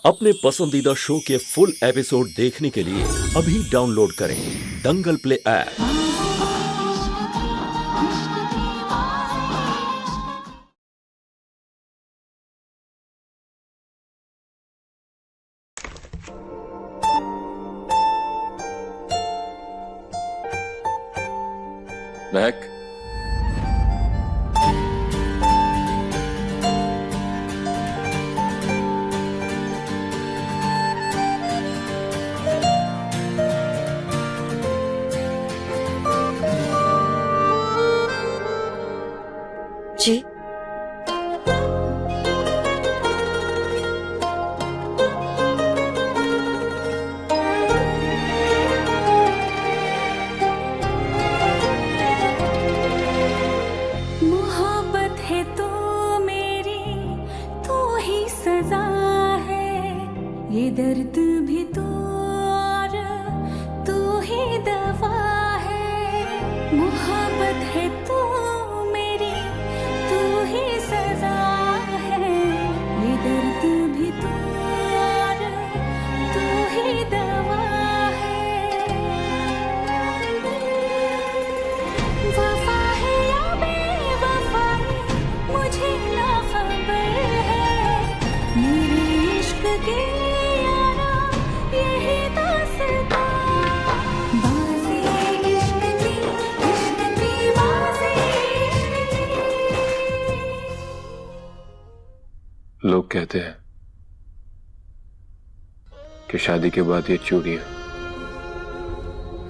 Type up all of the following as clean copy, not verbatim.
अपने पसंदीदा शो के फुल एपिसोड देखने के लिए अभी डाउनलोड करें दंगल प्ले ऐप। महक, जी मोहब्बत है तो मेरी तू ही सजा है, ये दर्द भी तू और तू ही दवा है। मोहब्बत है तो मेरी तू ही सजा है, ये दर्द भी तू और तू ही दवा है। वफा है या बेवफाई मुझे ना खबर है, मेरे इश्क के यारा यही दास्तां। बाज़ी इश्क की बाज़ी। लोग कहते हैं कि शादी के बाद ये चूड़ियां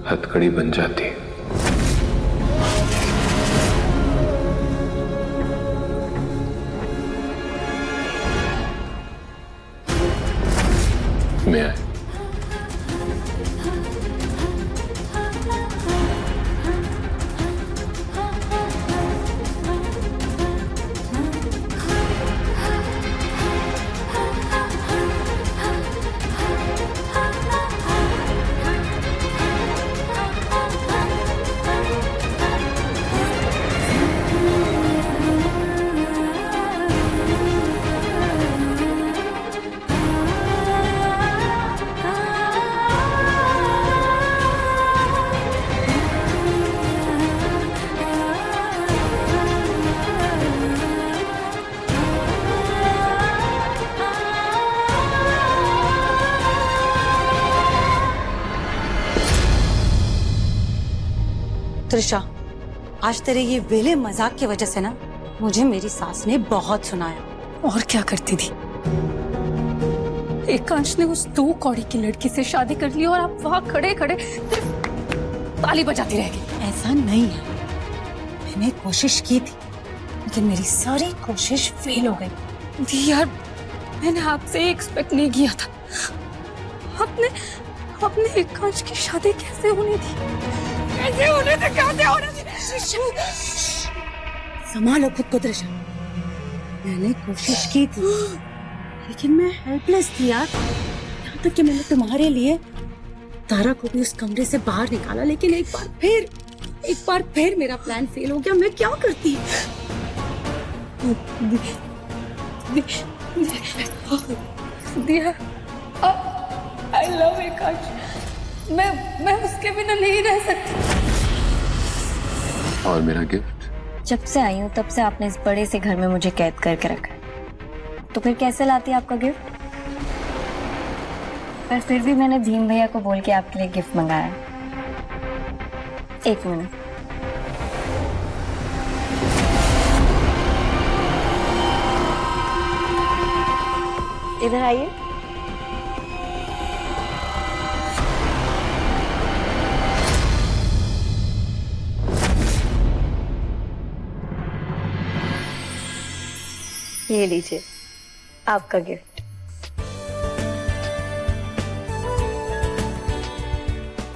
हथकड़ी बन जाती है। मैं आया। त्रिशा, आज तेरे ये वेले मजाक की वजह से ना मुझे मेरी सास ने बहुत सुनाया। और क्या करती थी? एकांश ने उस 2 कौड़ी की लड़की से शादी कर ली और आप वहां खड़े खड़े सिर्फ ताली बजाती रह गई। ऐसा नहीं है, मैंने कोशिश की थी लेकिन मेरी सारी कोशिश फेल हो गई। यार, मैंने आपसे एक्सपेक्ट नहीं किया था। आपने एकांश की शादी कैसे होने दी? कैसे होने दी? कैसे होने दी? संभालो खुद को त्रिशा, मैंने कोशिश की थी लेकिन मैं हेल्पलेस थी यार। यहाँ तक कि मैंने तुम्हारे लिए तारा को भी उस कमरे से बाहर निकाला, लेकिन एक बार फिर मेरा प्लान फेल हो गया। मैं क्या करती? दिया, आई लव एकांश। मैं उसके बिना नहीं रह सकती। और मेरा गिफ्ट? जब से आई हूँ तब से आपने इस बड़े से घर में मुझे कैद करके रखा है, तो फिर कैसे लाती आपका गिफ्ट? पर फिर भी मैंने भीम भैया को बोल के आपके लिए गिफ्ट मंगाया। 1 मिनट। इधर आइए। ये लीजिए आपका गिफ्ट।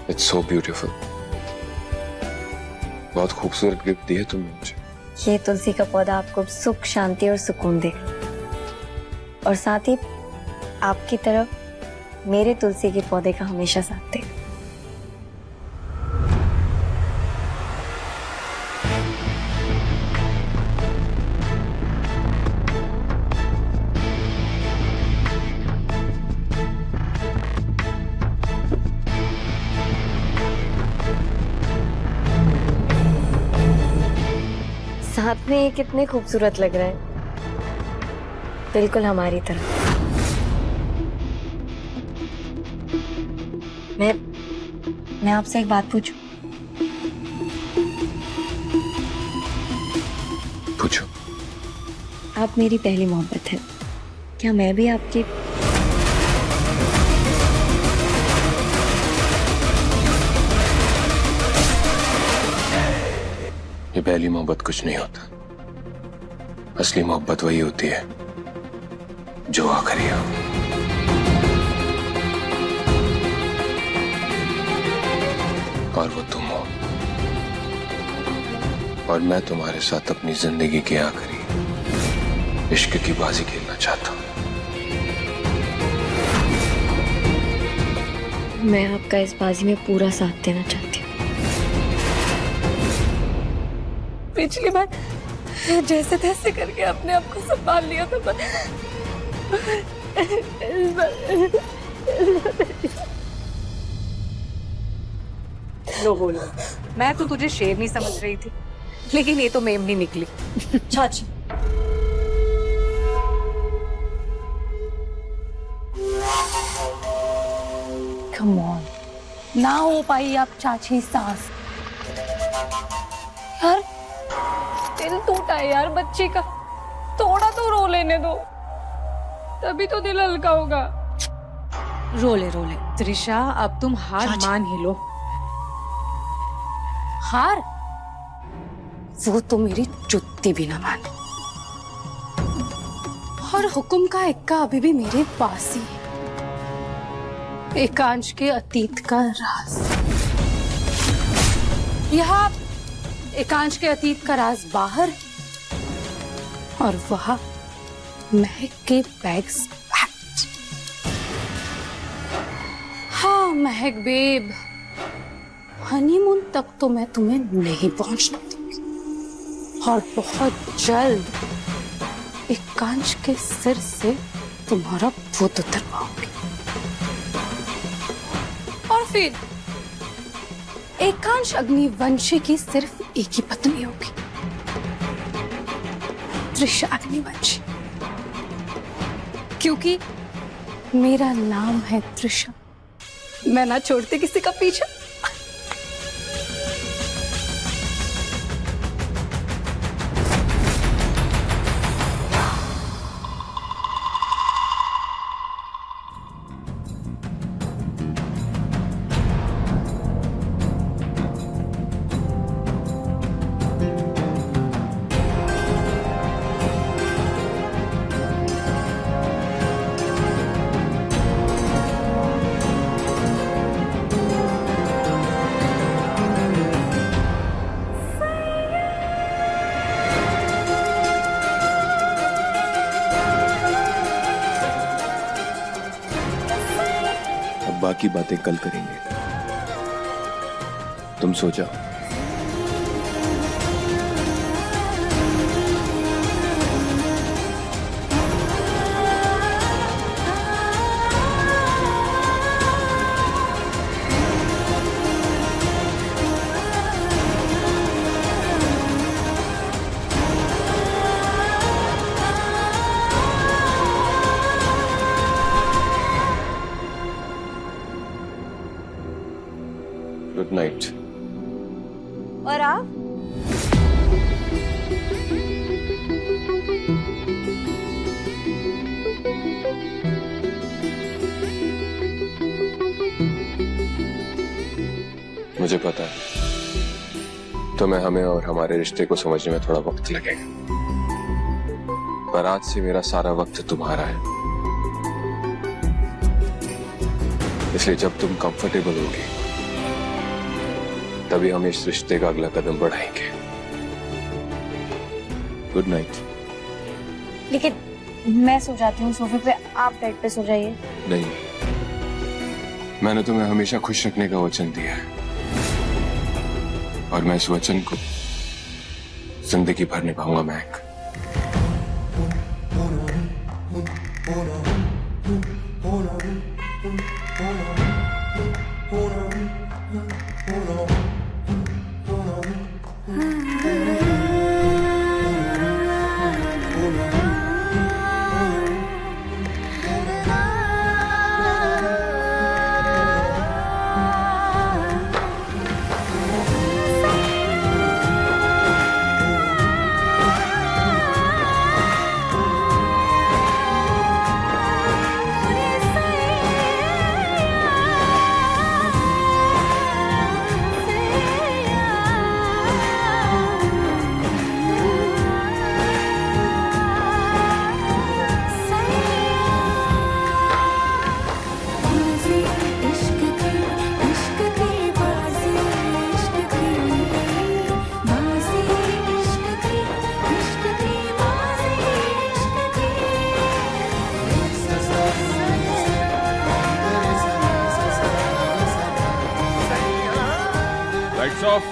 It's so beautiful. बहुत खूबसूरत गिफ्ट दिया तुमने मुझे। ये तुलसी का पौधा आपको सुख, शांति और सुकून देगा, और साथ ही आपकी तरफ मेरे तुलसी के पौधे का हमेशा साथ देगा। हाथ में ये कितने खूबसूरत लग रहा है, बिल्कुल हमारी तरह। मैं आपसे एक बात पूछूं? पूछो। आप मेरी पहली मोहब्बत है, क्या मैं भी आपकी? ये पहली मोहब्बत कुछ नहीं होता। असली मोहब्बत वही होती है जो आखिरी हो। और वो तुम हो, और मैं तुम्हारे साथ अपनी जिंदगी के आखिरी इश्क की बाजी खेलना चाहता हूं। मैं आपका इस बाजी में पूरा साथ देना चाहती हूँ। पिछली बार जैसे तैसे करके अपने आप को संभाल लिया था, पर इस बार लो बोलो, मैं तो तुझे शेरनी समझ रही थी, लेकिन ये तो मेमनी निकली। चाची कम ऑन, ना हो पाई आप चाची सास। यार दिल टूटा है यार बच्ची का, थोड़ा तो रो लेने दो, तभी तो दिल हल्का होगा। रोले रोले त्रिशा, अब तुम हार मान ही लो। हार? वो तो मेरी जुत्ती भी ना माने। और हुक्म का इक्का अभी भी मेरे पास ही है, एकांश के अतीत का राज। यहाँ एकांश के अतीत का राज बाहर, और वहां महक के बैग्स पैक्ड। हाँ महक बेब, हनीमून तक तो मैं तुम्हें नहीं पहुंचने दूंगी, और बहुत जल्द एकांश के सिर से तुम्हारा भूत उतरवाऊंगी। और फिर एकांश अग्निवंशी की सिर्फ एक ही पत्नी होगी, त्रिशा अग्निवंशी, क्योंकि मेरा नाम है त्रिशा। मैं ना छोड़ती किसी का पीछा। बाकी बातें कल करेंगे, तुम सो जाओ। Good night. और आप? मुझे पता है तुम्हें हमें और हमारे रिश्ते को समझने में थोड़ा वक्त लगेगा, पर आज से मेरा सारा वक्त तुम्हारा है। इसलिए जब तुम कंफर्टेबल होगी तभी हम इस रिश्ते का अगला कदम बढ़ाएंगे। Good night. लेकिन मैं सो जाती हूँ सोफे पे, आप बेड पे सो जाइए। नहीं, मैंने तुम्हें हमेशा खुश रखने का वचन दिया है, और मैं इस वचन को जिंदगी भर निभाऊंगा महक। Lights off.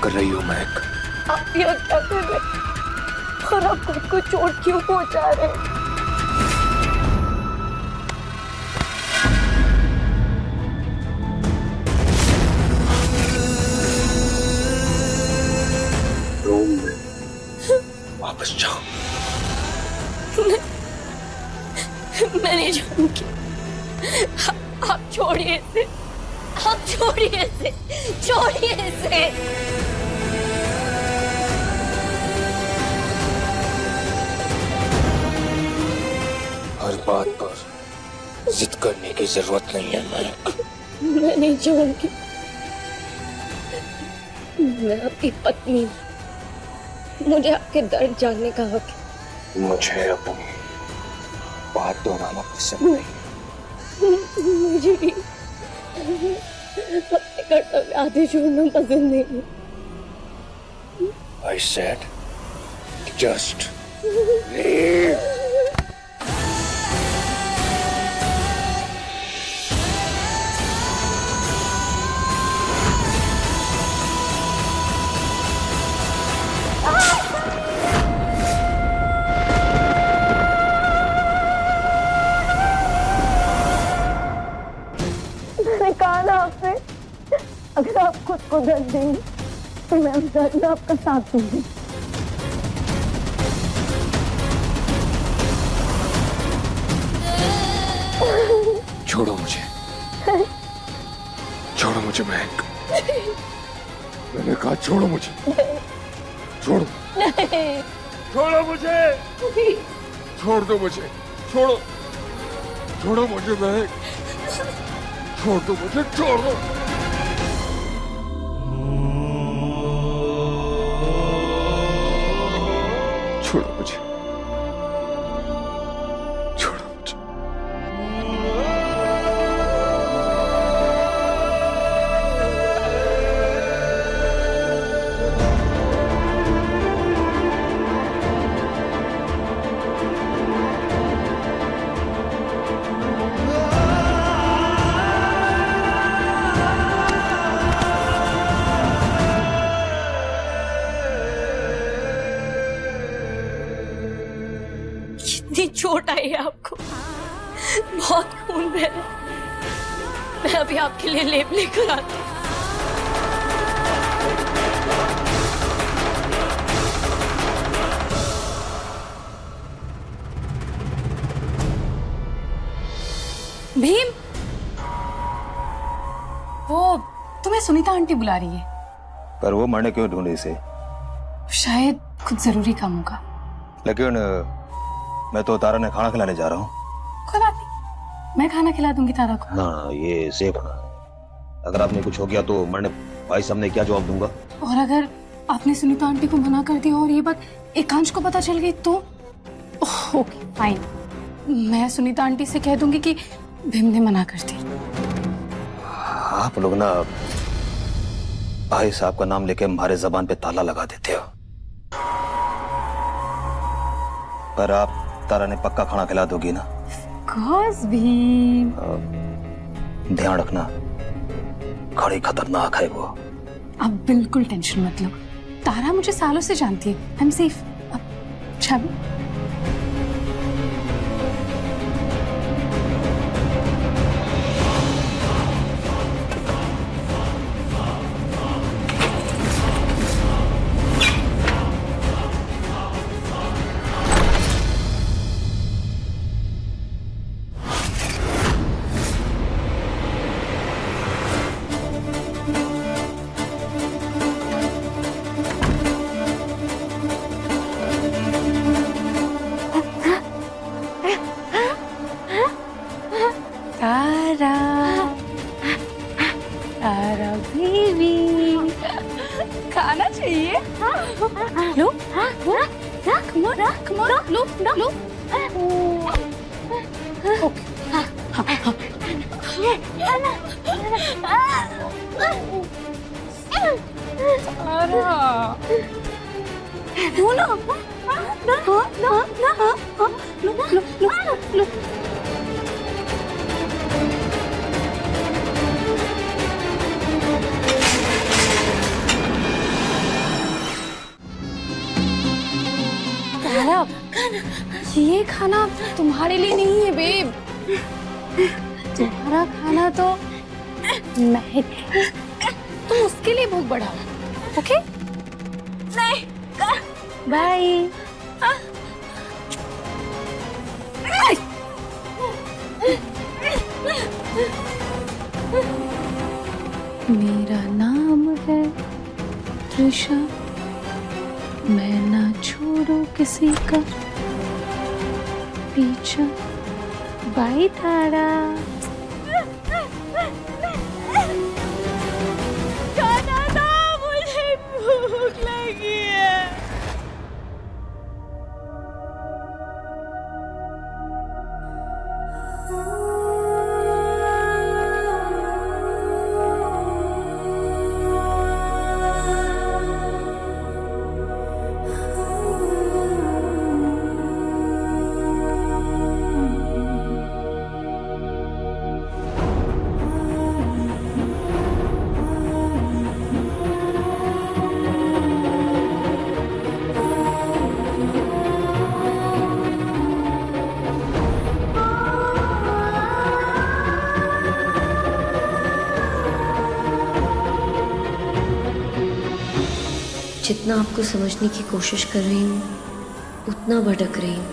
कर रही हो महक? आप यहाँ क्या कर रहे हैं? और आप खुद को चोट क्यों पहुंचा रहे हैं? रूम में वापस जाओ। मैं नहीं जाऊंगी। आप छोड़िए इसे। आप छोड़िए इसे। छोड़िए इसे। हर बात पर जिद करने की जरूरत नहीं है महक। मैं नहीं जाऊंगी। मैं आपकी पत्नी हूँ। मुझे आपके दर्द जानने का हक है। मुझे अपनी बात दोहराना पसंद नहीं। मुझे भी अपने कर्तव्य आधे छोड़ना पसंद नहीं है। I said, just leave. मैंने कहा ना आपसे, अगर आप खुद को दर्द देंगे तो मैं उस दर्द में आपका साथ दूंगी। छोड़ो मुझे, छोड़ो मुझे महक। मैंने कहा छोड़ो मुझे, छोड़ो, छोड़ो मुझे, छोड़ दो मुझे, छोड़ो, छोड़ो मुझे महक, छोड़ दो मुझे, छोड़ दो। छोड़ो मुझे, छोड़ो मुझे। कितनी चोट आई है आपको? बहुत खून बह रहा है। मैं अभी आपके लिए लेप लेकर आती हूँ। भीम, वो तुम्हें सुनीता आंटी बुला रही है। पर वो मरने क्यों ढूंढे इसे? शायद कुछ जरूरी काम होगा। लेकिन मैं तो तारा ने खाना खिलाने जा रहा हूँ। कोई बात नहीं, मैं खाना खिला दूंगी तारा को। ना, ये सेफ ना है। अगर आपने कुछ हो गया तो मरने भाई साहब क्या जवाब दूंगा? और अगर आपने सुनीता आंटी को मना कर दिया और ये बात एकांश को पता चल गई तो? ओके फाइन, मैं सुनीता आंटी से कह दूंगी कि भीम ने मना कर दी। आप लोग ना भाई साहब का नाम लेके हमारे जबान पे ताला लगा देते हो। पर आप तारा ने पक्का खाना खिला दोगी ना? कोर्स भीम। ध्यान रखना, खड़ी खतरनाक है वो। अब बिल्कुल टेंशन मत लो, तारा मुझे सालों से जानती है। I am safe. अब छवि, तारा, तारा बेबी, खाना चाहिए? लो, come on, लो। ओके, तारा, लो ना, लो। तारा, ये खाना तुम्हारे लिए नहीं है बेब। तुम्हारा खाना तो महक, तुम उसके लिए भूख बढ़ाओ। ओके? नहीं, बाय। मेरा नाम है त्रिशा, मैं ना छोड़ू किसी का पीछा। बाय तारा। खाना ना, मुझे भूख लगी है। जितना आपको समझने की कोशिश कर रही हूँ उतना भटक रही हूँ।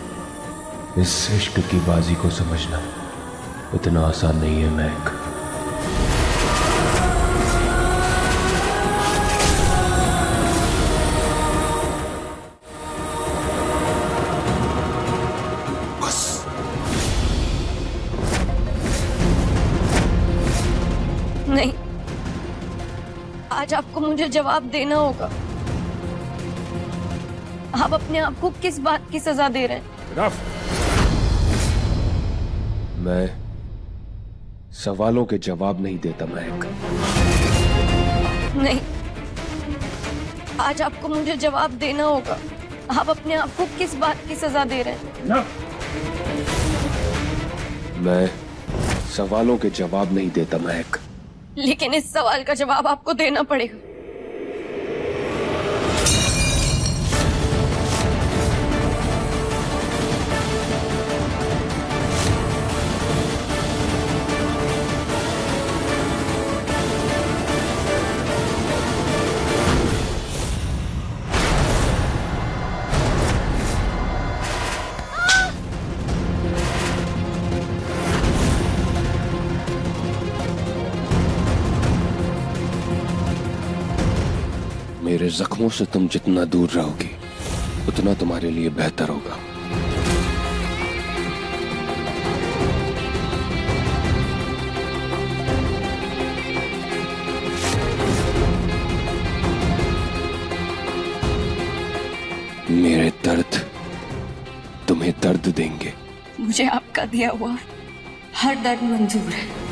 इस इश्क की बाजी को समझना इतना आसान नहीं है महक। नहीं, आज आपको मुझे जवाब देना होगा। आप अपने आप को किस बात की सजा दे रहे हैं? मैं सवालों के जवाब नहीं देता महक। नहीं, आज आपको मुझे जवाब देना होगा। आप अपने आप को किस बात की सजा दे रहे हैं? मैं सवालों के जवाब नहीं देता महक। लेकिन इस सवाल का जवाब आपको देना पड़ेगा। मेरे जख्मों से तुम जितना दूर रहोगी उतना तुम्हारे लिए बेहतर होगा। मेरे दर्द तुम्हें दर्द देंगे। मुझे आपका दिया हुआ हर दर्द मंजूर है।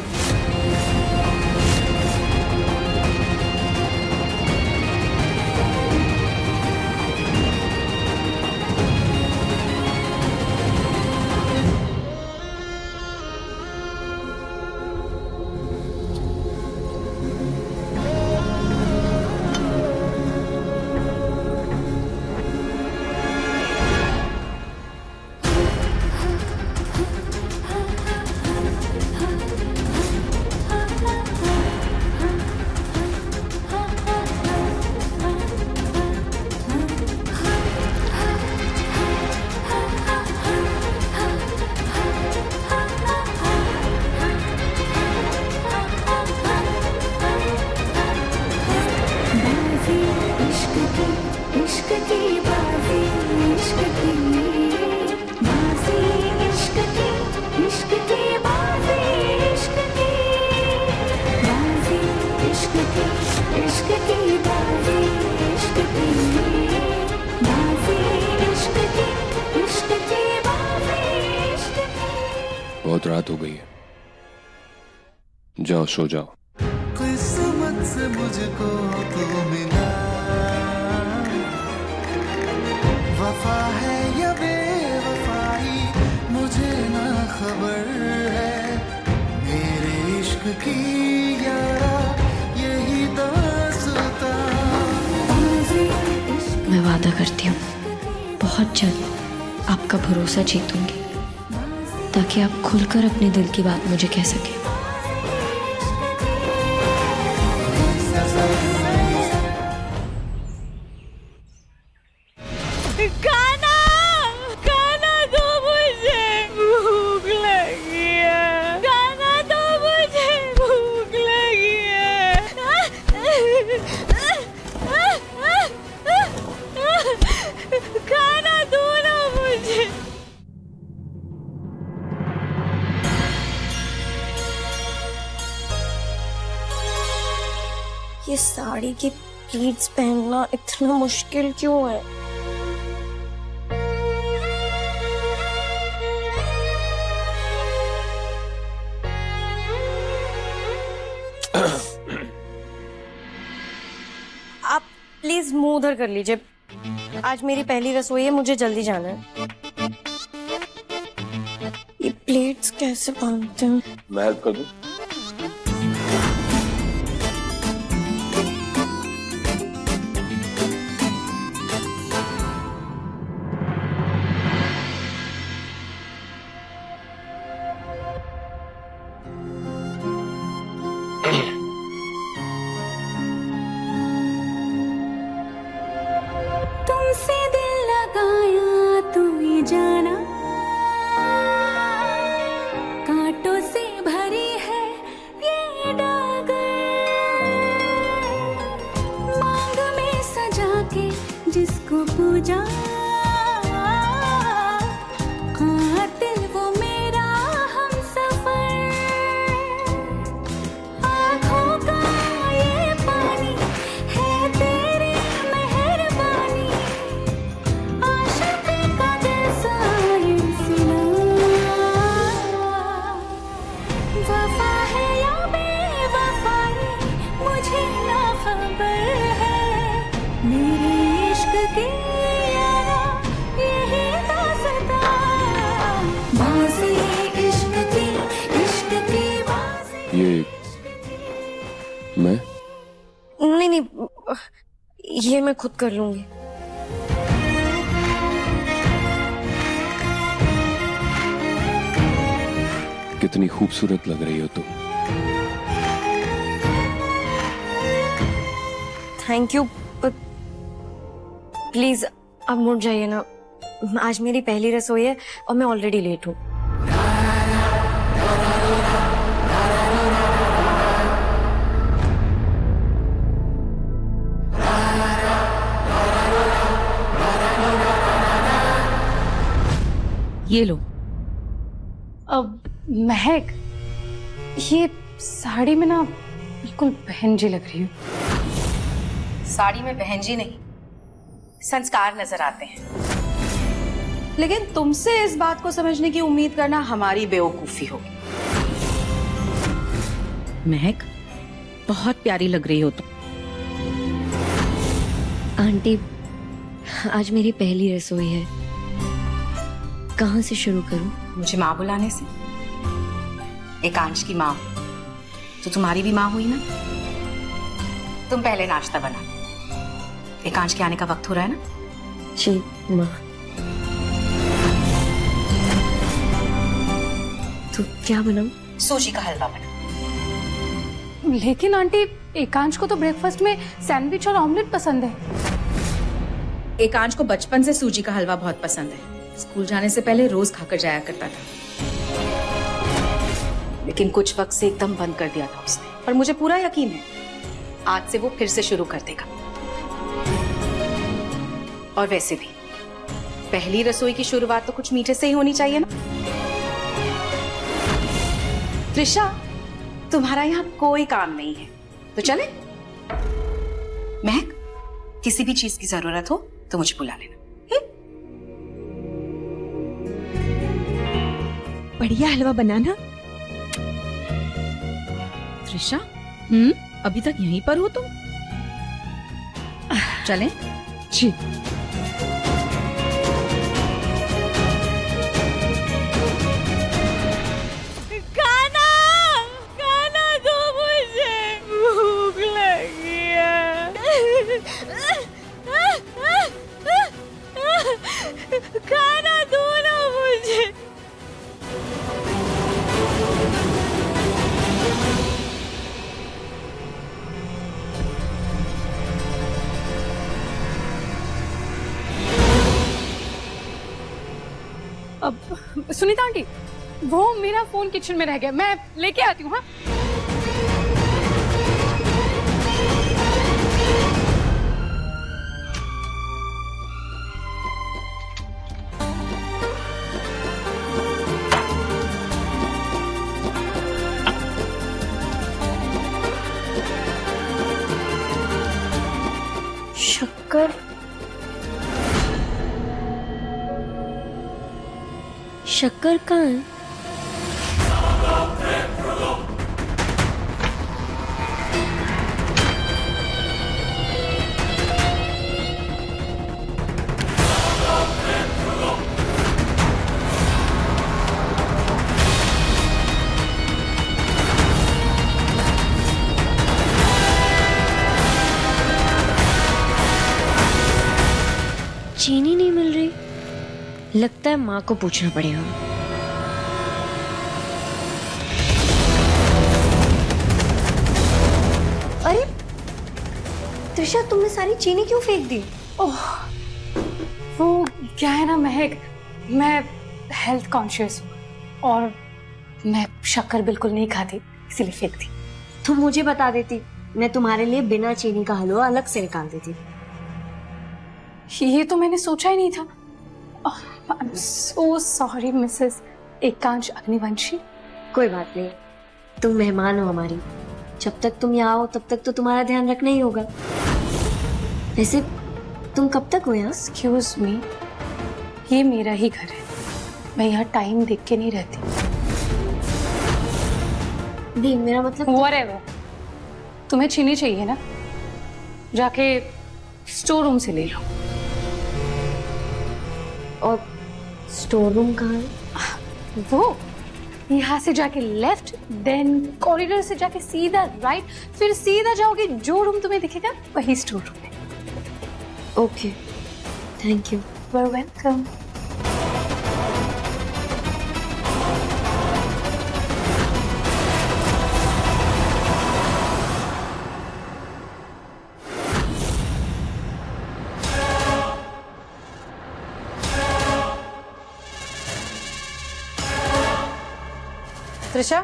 बहुत रात हो गई है, जाओ सो जाओ। किस्मत से मुझको तो मिला, वफा है या बेवफाई मुझे ना खबर है। मेरे इश्क की यारा यही दास्तां। मैं वादा करती हूँ बहुत जल्द आपका भरोसा जीतूंगी ताकि आप खुलकर अपने दिल की बात मुझे कह सकें। खाना खाना दो मुझे, भूख लगी है। खाना दो मुझे, भूख लगी है। खाना दो ना मुझे। ये साड़ी के प्लीट्स पहनना इतना मुश्किल क्यों है? आप प्लीज मुंह उधर कर लीजिए। आज मेरी पहली रसोई है, मुझे जल्दी जाना है। ये प्लेट्स कैसे बांधते हैं? मैं हेल्प कर दूं? वफा है या बेवफाई मुझे ना खबर है, मेरे इश्क की यारा यही दास्तां, बाज़ी इश्क की बाज़ी। ये मैं नहीं नहीं, ये मैं खुद कर लूंगी। कितनी खूबसूरत लग रही हो तुम। थैंक यू, प्लीज अब मुड़ जाइए ना। आज मेरी पहली रसोई है और मैं ऑलरेडी लेट हूँ। ये लो। अब महक, ये साड़ी में ना बिल्कुल बहन जी लग रही हो। साड़ी में बहन जी नहीं, संस्कार नजर आते हैं। लेकिन तुमसे इस बात को समझने की उम्मीद करना हमारी बेवकूफी होगी। महक, बहुत प्यारी लग रही हो तुम। आंटी, आज मेरी पहली रसोई है, कहाँ से शुरू करूं? मुझे माँ बुलाने से। एकांश की माँ तो तुम्हारी भी माँ हुई ना। तुम पहले नाश्ता बना, एकांश के आने का वक्त हो रहा है ना। जी माँ। तो क्या बनाऊं? सूजी का हलवा बना। लेकिन आंटी, एकांश को तो ब्रेकफास्ट में सैंडविच और ऑमलेट पसंद है। एकांश को बचपन से सूजी का हलवा बहुत पसंद है। स्कूल जाने से पहले रोज खाकर जाया करता था, लेकिन कुछ वक्त से एकदम बंद कर दिया था उसने। पर मुझे पूरा यकीन है आज से वो फिर से शुरू कर देगा। और वैसे भी पहली रसोई की शुरुआत तो कुछ मीठे से ही होनी चाहिए ना। त्रिशा, तुम्हारा यहाँ कोई काम नहीं है तो चले। महक, किसी भी चीज की जरूरत हो तो मुझे बुला लेना। बढ़िया हलवा बनाना। त्रिशा, अभी तक यहीं पर हो तुम? चलें? जी। खाना खाना दो मुझे, भूख लगी है। खाना दो ना मुझे। अब सुनीता आंटी, वो मेरा फोन किचन में रह गया, मैं लेके आती हूँ। हाँ, शक्कर, शक्कर कहाँ है? चीनी नहीं मिल रही, लगता है माँ को पूछना पड़ेगा। अरे त्रिशा, तुमने सारी चीनी क्यों फेंक दी? ओह, वो क्या है ना महक, मैं हेल्थ कॉन्शियस हूँ और मैं शक्कर बिल्कुल नहीं खाती, इसीलिए फेंक दी। तुम मुझे बता देती, मैं तुम्हारे लिए बिना चीनी का हलवा अलग से निकाल देती। ये तो मैंने सोचा ही नहीं था। I am so sorry Mrs Ekansh Agnivanshi. कोई बात नहीं, तुम मेहमान हो हमारी। जब तक तुम यहाँ हो तब तक तो तुम्हारा ध्यान रखना ही होगा। वैसे तुम कब तक हो यहाँ? एक्सक्यूज मी, ये मेरा ही घर है, मैं यहाँ टाइम देख के नहीं रहती। दी मेरा मतलब Whatever. तुम्हें चीनी चाहिए ना, जाके स्टोर रूम से ले लो। और स्टोर रूम कहाँ है? वो यहाँ से जाके लेफ्ट, देन कॉरिडोर से जाके सीधा राइट, फिर सीधा जाओगे, जो रूम तुम्हें दिखेगा वही स्टोर रूम है। Okay, thank you. You are welcome. Trisha,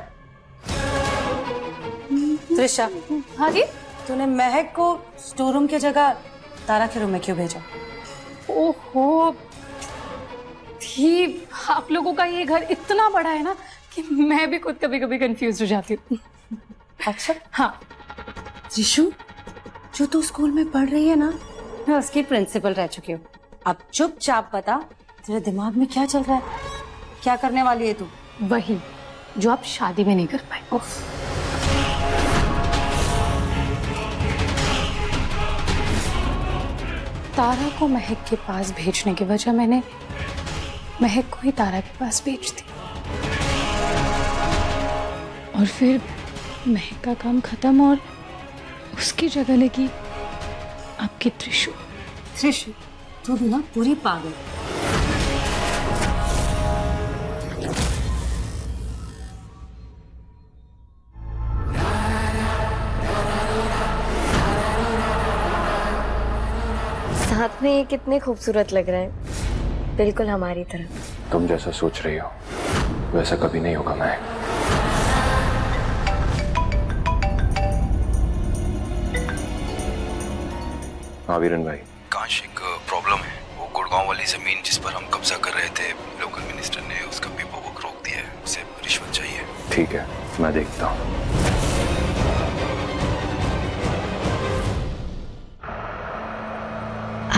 Trisha, हाँ जी। तूने महक को स्टोर रूम की जगह तारा के रूम में क्यों भेजा? ओहो, थी आप लोगों का ये घर इतना बड़ा है ना कि मैं भी खुद कभी कभी कंफ्यूज हो जाती हूँ। अच्छा, हाँ, त्रिशु, जो तू स्कूल में पढ़ रही है ना, मैं उसकी प्रिंसिपल रह चुकी हूँ। अब चुपचाप बता, तेरे दिमाग में क्या चल रहा है? क्या करने वाली है तू? वही जो आप शादी में नहीं कर पाए। तारा को महक के पास भेजने की वजह मैंने महक को ही तारा के पास भेज दी, और फिर महक का काम खत्म और उसकी जगह लगी आपकी त्रिशु। त्रिशु, तू भी ना पूरी पागल। साथ में ये कितने खूबसूरत लग रहे हैं, बिल्कुल हमारी तरह। तुम जैसा सोच रही हो वैसा कभी नहीं होगा महक। हाँ वीरेन भाई, काश एक प्रॉब्लम है। वो गुड़गांव वाली जमीन जिस पर हम कब्जा कर रहे थे, लोकल मिनिस्टर ने उसका पेपर वर्क रोक दिया है। उसे रिश्वत चाहिए। ठीक है, मैं देखता हूँ।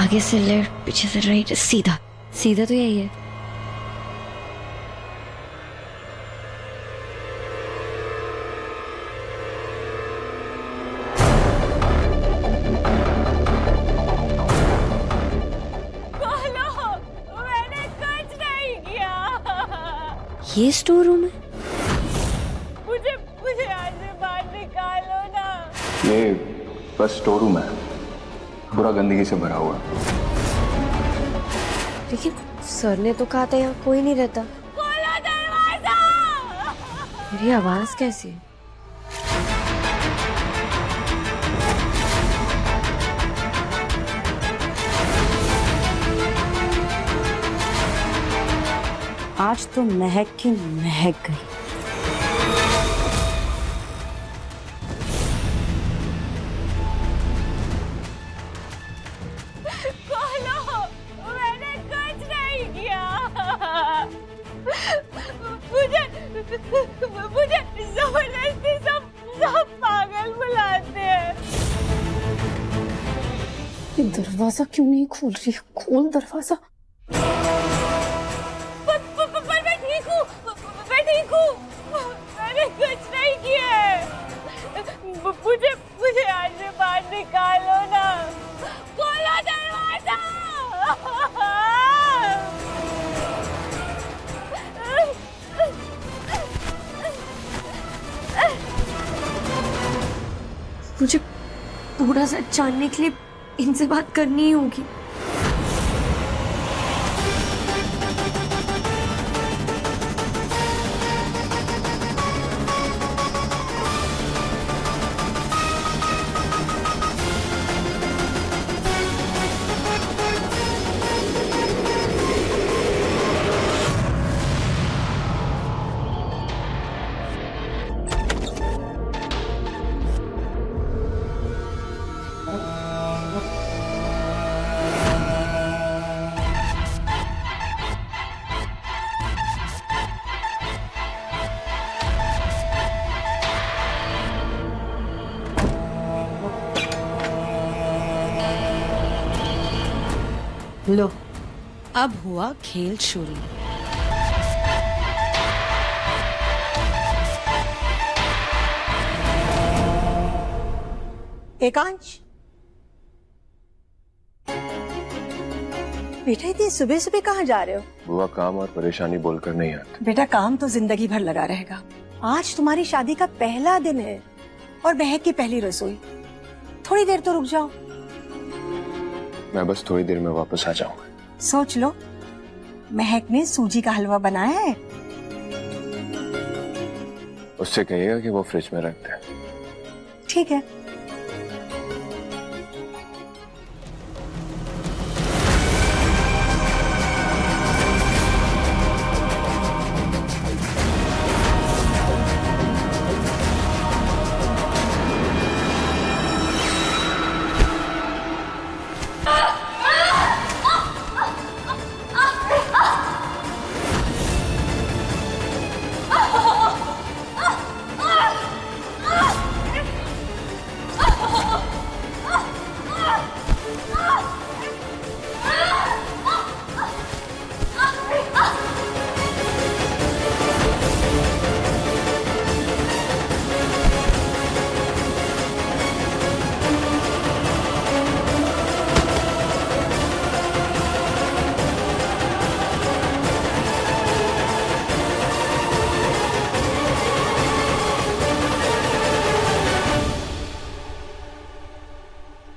आगे से लेफ्ट, पीछे से राइट, सीधा। सीधा तो यही है। बोलो, मैंने कुछ नहीं किया। ये स्टोर रूम है? मुझे मुझे आज से बाहर निकालो ना। ये बस स्टोर रूम है, पूरा गंदगी से भरा हुआ। लेकिन सर ने तो कहा था यहाँ कोई नहीं रहता। खोलो दरवाजा। मेरी आवाज कैसी है? आज तो महक की महक गई। खोलो, मैंने कुछ नहीं किया। मुझे मुझे जबरदस्ती सब पागल बुलाते हैं। ये दरवाजा क्यों नहीं खोल रही? खोल दरवाजा। पर मैं ठीक हूँ, मैं ठीक हूँ। मैंने कुछ नहीं किया है। मुझे आज से बाहर निकालो ना। खोलो दरवाजा। मुझे पूरा सच जानने के लिए इनसे बात करनी ही होगी। लो, अब हुआ खेल शुरू। एकांश, बेटा इतनी सुबह सुबह कहाँ जा रहे हो? बुआ काम और परेशानी बोलकर नहीं आते। बेटा काम तो जिंदगी भर लगा रहेगा। आज तुम्हारी शादी का पहला दिन है और महक की पहली रसोई। थोड़ी देर तो रुक जाओ। मैं बस थोड़ी देर में वापस आ जाऊंगा। सोच लो, महक ने सूजी का हलवा बनाया है। उससे कहिएगा कि वो फ्रिज में रख दे। ठीक है।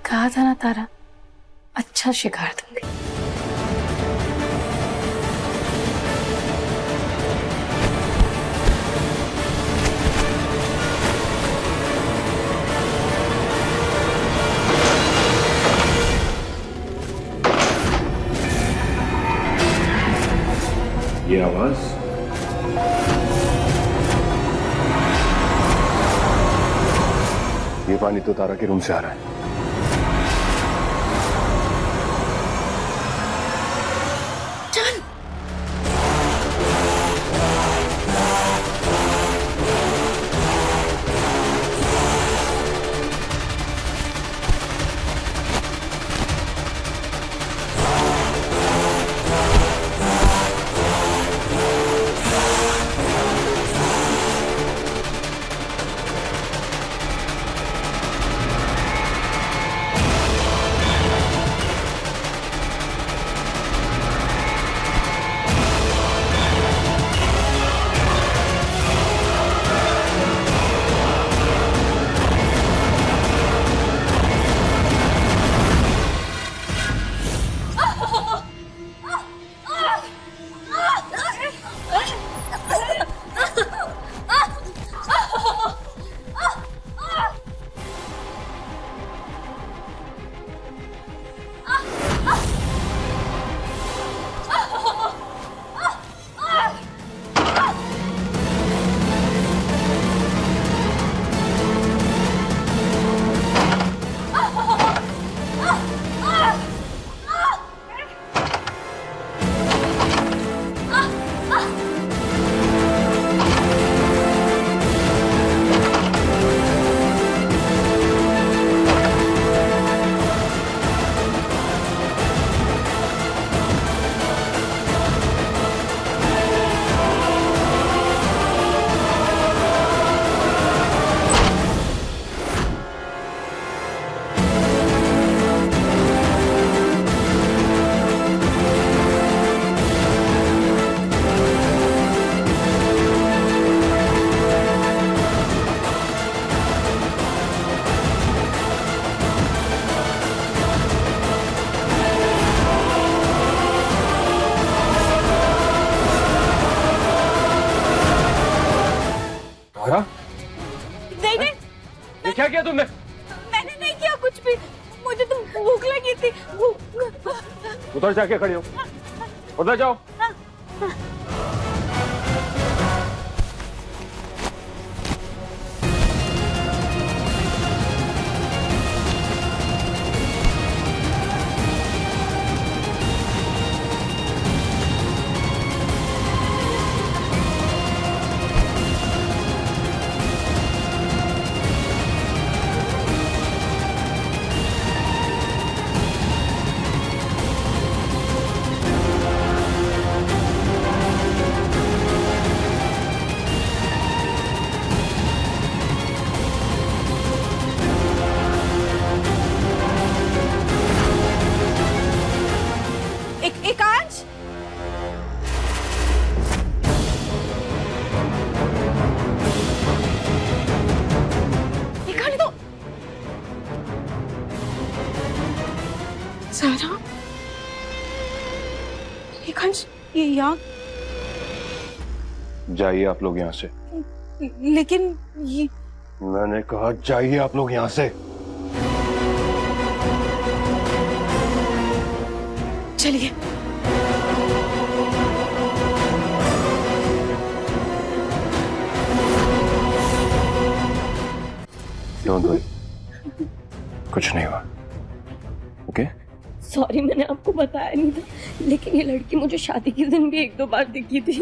कहा था ना तारा, अच्छा शिकार दूंगी। ये आवाज ये पानी तो तारा के रूम से आ रहा है। नहीं, ये क्या किया तुमने? मैंने नहीं किया कुछ भी। मुझे तो भूख लगी थी। उधर जाके खड़ी हो, उधर जाओ। सारा ये कंच ये यहाँ जाइए आप लोग यहाँ से। लेकिन ये मैंने कहा जाइए आप लोग यहाँ से। चलिए। डोंट वरी, कुछ नहीं हुआ। ओके? सॉरी, मैंने आपको बताया नहीं था, लेकिन ये लड़की मुझे शादी के दिन भी 1-2 बार दिखी थी।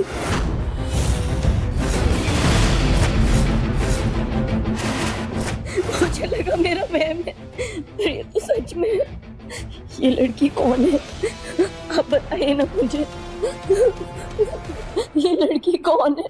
मुझे लगा मेरा वहम है, पर ये तो सच में है। ये लड़की कौन है? आप बताइए ना मुझे। ये लड़की कौन है?